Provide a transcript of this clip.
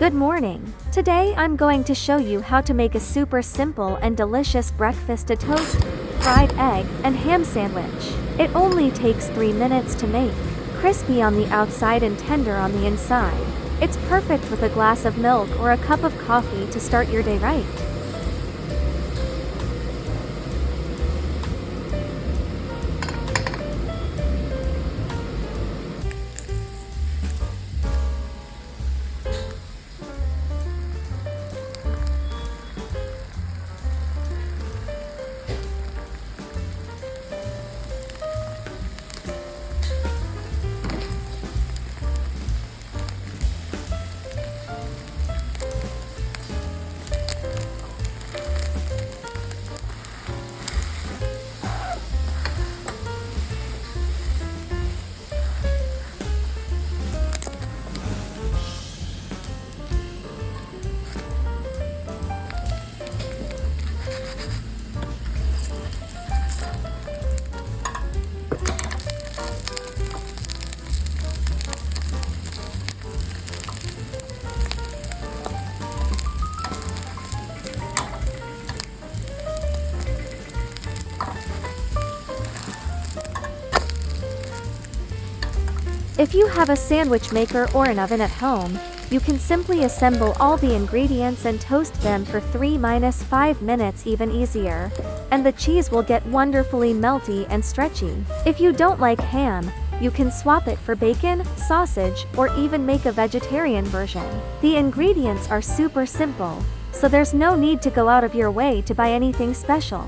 Good morning. Today I'm going to show you how to make a super simple and delicious breakfast toast, fried egg, and ham sandwich. It only takes 3 minutes to make. Crispy on the outside and tender on the inside. It's perfect with a glass of milk or a cup of coffee to start your day right. If you have a sandwich maker or an oven at home, you can simply assemble all the ingredients and toast them for 3–5 minutes, even easier. And the cheese will get wonderfully melty and stretchy. If you don't like ham, you can swap it for bacon, sausage, or even make a vegetarian version. The ingredients are super simple, so there's no need to go out of your way to buy anything special.